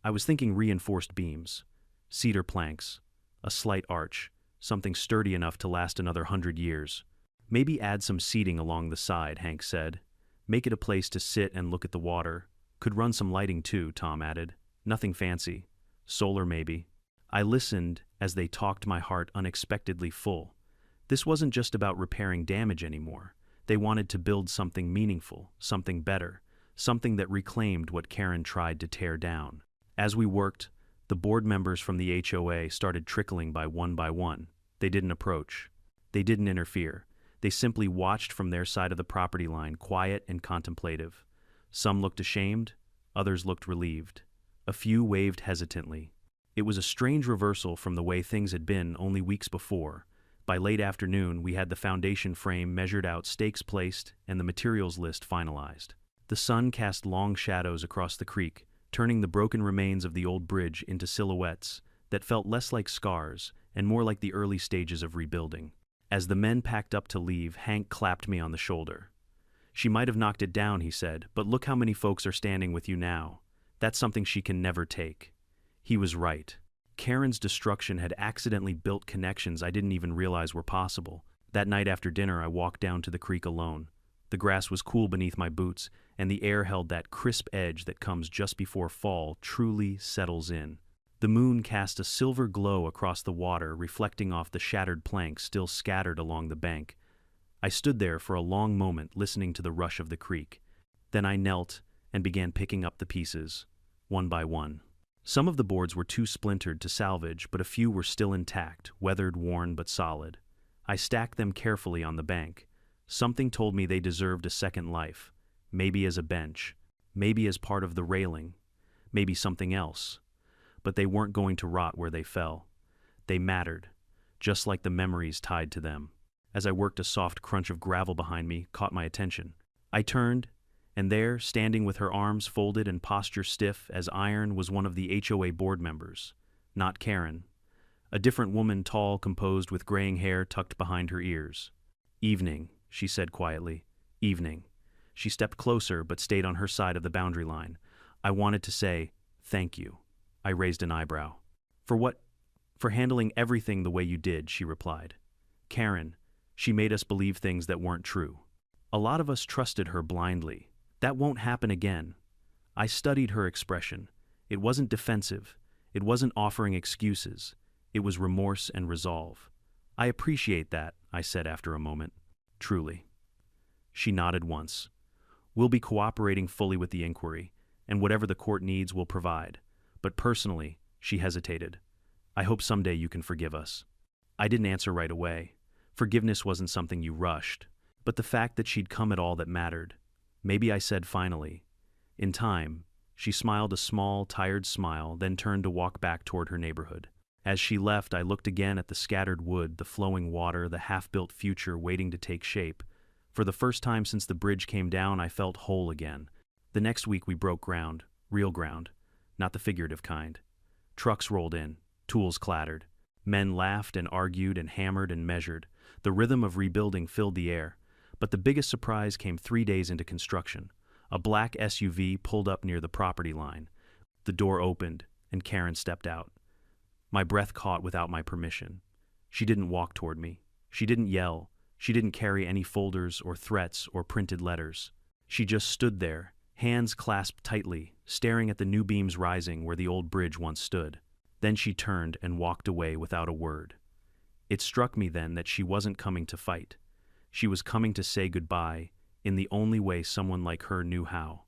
S1: I was thinking reinforced beams, cedar planks, a slight arch, something sturdy enough to last another 100 years. "Maybe add some seating along the side," Hank said. "Make it a place to sit and look at the water. Could run some lighting too," Tom added. "Nothing fancy. Solar maybe." I listened as they talked, my heart unexpectedly full. This wasn't just about repairing damage anymore. They wanted to build something meaningful, something better, something that reclaimed what Karen tried to tear down. As we worked, the board members from the HOA started trickling by one. They didn't approach. They didn't interfere. They simply watched from their side of the property line, quiet and contemplative. Some looked ashamed, others looked relieved. A few waved hesitantly. It was a strange reversal from the way things had been only weeks before. By late afternoon, we had the foundation frame measured out, stakes placed, and the materials list finalized. The sun cast long shadows across the creek, turning the broken remains of the old bridge into silhouettes that felt less like scars and more like the early stages of rebuilding. As the men packed up to leave, Hank clapped me on the shoulder. "She might have knocked it down," he said, "but look how many folks are standing with you now. That's something she can never take." He was right. Karen's destruction had accidentally built connections I didn't even realize were possible. That night after dinner, I walked down to the creek alone. The grass was cool beneath my boots, and the air held that crisp edge that comes just before fall truly settles in. The moon cast a silver glow across the water, reflecting off the shattered planks still scattered along the bank. I stood there for a long moment, listening to the rush of the creek. Then I knelt and began picking up the pieces, one by one. Some of the boards were too splintered to salvage, but a few were still intact, weathered, worn, but solid. I stacked them carefully on the bank. Something told me they deserved a second life, maybe as a bench, maybe as part of the railing, maybe something else. But they weren't going to rot where they fell. They mattered, just like the memories tied to them. As I worked, a soft crunch of gravel behind me caught my attention. I turned, and there, standing with her arms folded and posture stiff as iron, was one of the HOA board members. Not Karen. A different woman, tall, composed, with graying hair tucked behind her ears. "Evening," she said quietly. "Evening." She stepped closer, but stayed on her side of the boundary line. I wanted to say, "Thank you." I raised an eyebrow. "For what?" "For handling everything the way you did," she replied. "Karen, she made us believe things that weren't true. A lot of us trusted her blindly. That won't happen again." I studied her expression. It wasn't defensive. It wasn't offering excuses. It was remorse and resolve. "I appreciate that," I said after a moment. "Truly." She nodded once. "We'll be cooperating fully with the inquiry, and whatever the court needs, we'll provide. But personally," she hesitated, "I hope someday you can forgive us." I didn't answer right away. Forgiveness wasn't something you rushed. But the fact that she'd come at all that mattered. Maybe I said finally. In time, she smiled a small, tired smile, then turned to walk back toward her neighborhood. As she left, I looked again at the scattered wood, the flowing water, the half-built future waiting to take shape. For the first time since the bridge came down, I felt whole again. The next week we broke ground, real ground, not the figurative kind. Trucks rolled in, tools clattered. Men laughed and argued and hammered and measured. The rhythm of rebuilding filled the air. But the biggest surprise came 3 days into construction. A black SUV pulled up near the property line. The door opened, and Karen stepped out. My breath caught without my permission. She didn't walk toward me. She didn't yell. She didn't carry any folders or threats or printed letters. She just stood there, hands clasped tightly, staring at the new beams rising where the old bridge once stood. Then she turned and walked away without a word. It struck me then that she wasn't coming to fight. She was coming to say goodbye in the only way someone like her knew how.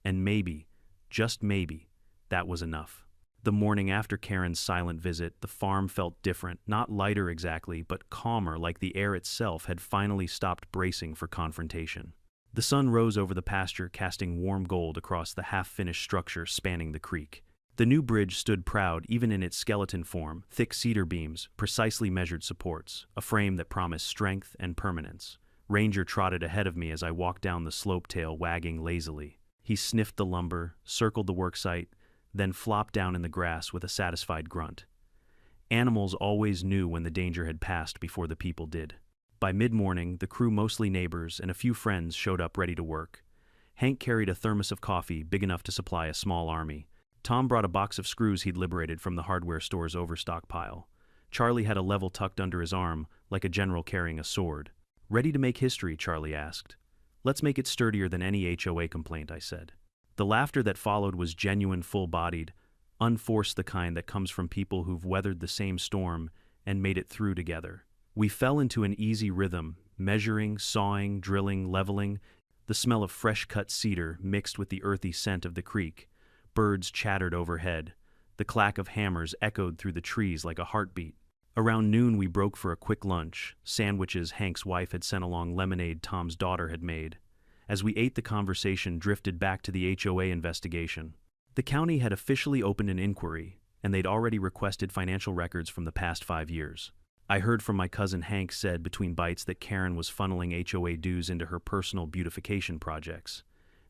S1: And maybe, just maybe, that was enough. The morning after Karen's silent visit, the farm felt different, not lighter exactly, but calmer, like the air itself had finally stopped bracing for confrontation. The sun rose over the pasture, casting warm gold across the half-finished structure spanning the creek. The new bridge stood proud even in its skeleton form, thick cedar beams, precisely measured supports, a frame that promised strength and permanence. Ranger trotted ahead of me as I walked down the slope, tail wagging lazily. He sniffed the lumber, circled the worksite, then flopped down in the grass with a satisfied grunt. Animals always knew when the danger had passed before the people did. By mid-morning, the crew, mostly neighbors and a few friends, showed up ready to work. Hank carried a thermos of coffee big enough to supply a small army. Tom brought a box of screws he'd liberated from the hardware store's overstock pile. Charlie had a level tucked under his arm, like a general carrying a sword. "Ready to make history?" Charlie asked. "Let's make it sturdier than any HOA complaint," I said. The laughter that followed was genuine, full-bodied, unforced, the kind that comes from people who've weathered the same storm and made it through together. We fell into an easy rhythm, measuring, sawing, drilling, leveling. The smell of fresh-cut cedar mixed with the earthy scent of the creek. Birds chattered overhead. The clack of hammers echoed through the trees like a heartbeat. Around noon we broke for a quick lunch, sandwiches Hank's wife had sent along, lemonade Tom's daughter had made. As we ate, the conversation drifted back to the HOA investigation. The county had officially opened an inquiry, and they'd already requested financial records from the past 5 years. I heard from my cousin Hank said between bites that Karen was funneling HOA dues into her personal beautification projects.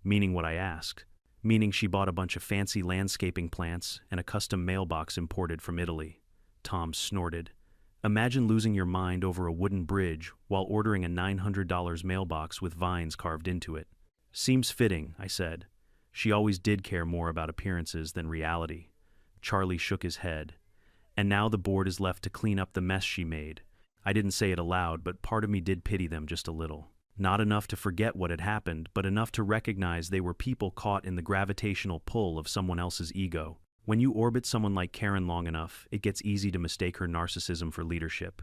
S1: Meaning what I asked. Meaning she bought a bunch of fancy landscaping plants and a custom mailbox imported from Italy. Tom snorted. Imagine losing your mind over a wooden bridge while ordering a $900 mailbox with vines carved into it. Seems fitting, I said. She always did care more about appearances than reality. Charlie shook his head. And now the board is left to clean up the mess she made. I didn't say it aloud, but part of me did pity them just a little. Not enough to forget what had happened, but enough to recognize they were people caught in the gravitational pull of someone else's ego. When you orbit someone like Karen long enough, it gets easy to mistake her narcissism for leadership.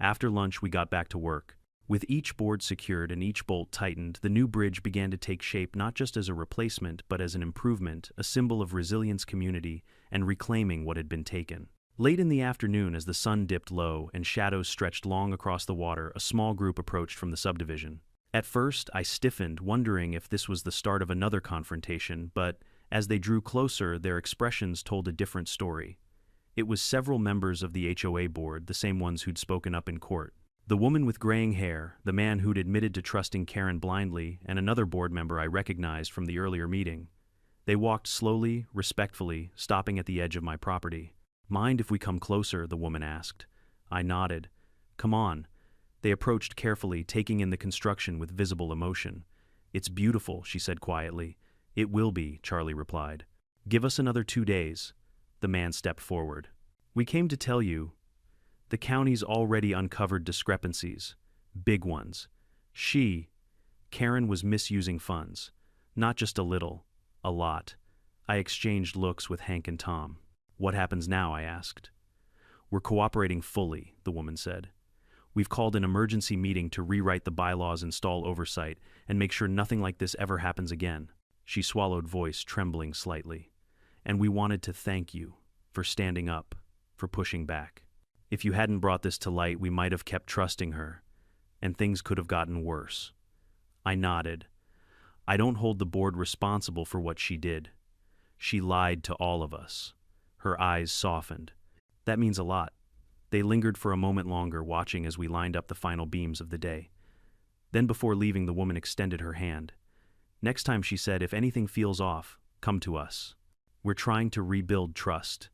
S1: After lunch, we got back to work. With each board secured and each bolt tightened, the new bridge began to take shape not just as a replacement, but as an improvement, a symbol of resilience, community, and reclaiming what had been taken. Late in the afternoon, as the sun dipped low and shadows stretched long across the water, a small group approached from the subdivision. At first, I stiffened, wondering if this was the start of another confrontation, but as they drew closer, their expressions told a different story. It was several members of the HOA board, the same ones who'd spoken up in court. The woman with graying hair, the man who'd admitted to trusting Karen blindly, and another board member I recognized from the earlier meeting. They walked slowly, respectfully, stopping at the edge of my property. "Mind if we come closer?" the woman asked. I nodded. "Come on." They approached carefully, taking in the construction with visible emotion. "It's beautiful," she said quietly. "It will be," Charlie replied. "Give us another 2 days." The man stepped forward. "We came to tell you, the county's already uncovered discrepancies. Big ones. Karen was misusing funds. Not just a little, a lot." I exchanged looks with Hank and Tom. "What happens now?" I asked. "We're cooperating fully," the woman said. "We've called an emergency meeting to rewrite the bylaws, install oversight, and make sure nothing like this ever happens again." She swallowed, voice trembling slightly. "And we wanted to thank you for standing up, for pushing back. If you hadn't brought this to light, we might have kept trusting her, and things could have gotten worse." I nodded. "I don't hold the board responsible for what she did. She lied to all of us." Her eyes softened. That means a lot. They lingered for a moment longer, watching as we lined up the final beams of the day. Then before leaving, the woman extended her hand. Next time, she said, if anything feels off, come to us. We're trying to rebuild trust,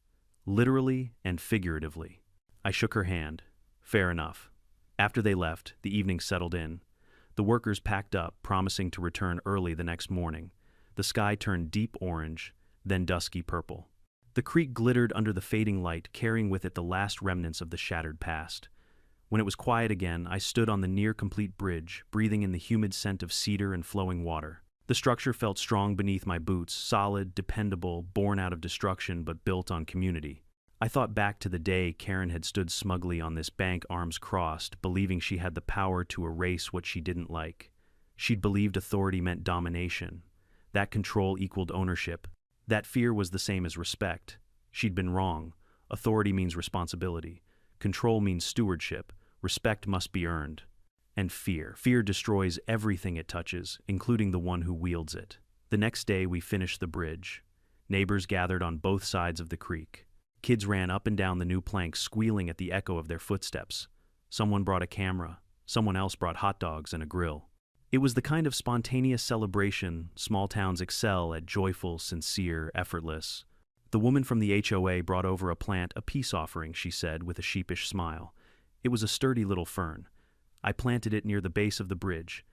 S1: literally and figuratively. I shook her hand. Fair enough. After they left, the evening settled in. The workers packed up, promising to return early the next morning. The sky turned deep orange, then dusky purple. The creek glittered under the fading light, carrying with it the last remnants of the shattered past. When it was quiet again, I stood on the near-complete bridge, breathing in the humid scent of cedar and flowing water. The structure felt strong beneath my boots, solid, dependable, born out of destruction but built on community. I thought back to the day Karen had stood smugly on this bank, arms crossed, believing she had the power to erase what she didn't like. She'd believed authority meant domination. That control equaled ownership. That fear was the same as respect. She'd been wrong. Authority means responsibility. Control means stewardship. Respect must be earned. And fear. Fear destroys everything it touches, including the one who wields it. The next day, we finished the bridge. Neighbors gathered on both sides of the creek. Kids ran up and down the new planks, squealing at the echo of their footsteps. Someone brought a camera. Someone else brought hot dogs and a grill. It was the kind of spontaneous celebration small towns excel at, joyful, sincere, effortless. The woman from the HOA brought over a plant, a peace offering, she said with a sheepish smile. It was a sturdy little fern. I planted it near the base of the bridge.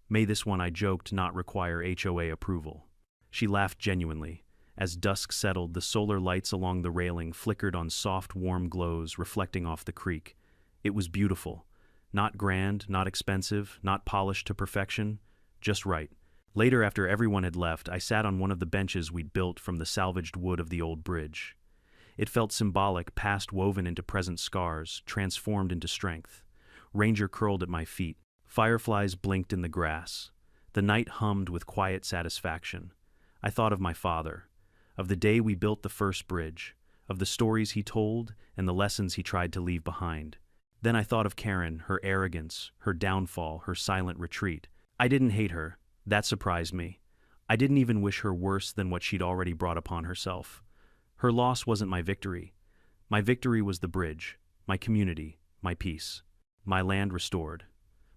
S1: May this one, I joked, not require HOA approval. She laughed genuinely. As dusk settled, the solar lights along the railing flickered on soft, warm glows reflecting off the creek. It was beautiful. Not grand, not expensive, not polished to perfection, just right. Later, after everyone had left, I sat on one of the benches we'd built from the salvaged wood of the old bridge. It felt symbolic, past woven into present scars, transformed into strength. Ranger curled at my feet. Fireflies blinked in the grass. The night hummed with quiet satisfaction. I thought of my father, of the day we built the first bridge, of the stories he told and the lessons he tried to leave behind. Then I thought of Karen, her arrogance, her downfall, her silent retreat. I didn't hate her. That surprised me. I didn't even wish her worse than what she'd already brought upon herself. Her loss wasn't my victory. My victory was the bridge, my community, my peace, my land restored.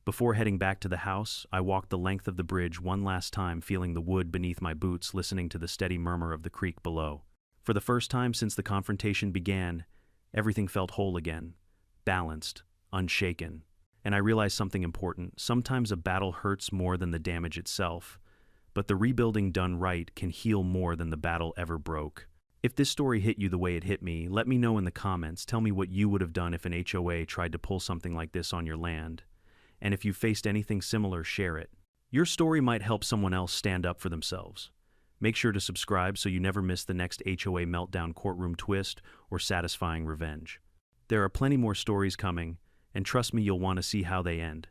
S1: Before heading back to the house, I walked the length of the bridge one last time, feeling the wood beneath my boots, listening to the steady murmur of the creek below. For the first time since the confrontation began, everything felt whole again, balanced, unshaken. And I realized something important. Sometimes a battle hurts more than the damage itself, but the rebuilding done right can heal more than the battle ever broke. If this story hit you the way it hit me, let me know in the comments. Tell me what you would have done if an HOA tried to pull something like this on your land. And if you faced anything similar, share it. Your story might help someone else stand up for themselves. Make sure to subscribe so you never miss the next HOA meltdown, courtroom twist, or satisfying revenge. There are plenty more stories coming, and trust me, you'll want to see how they end.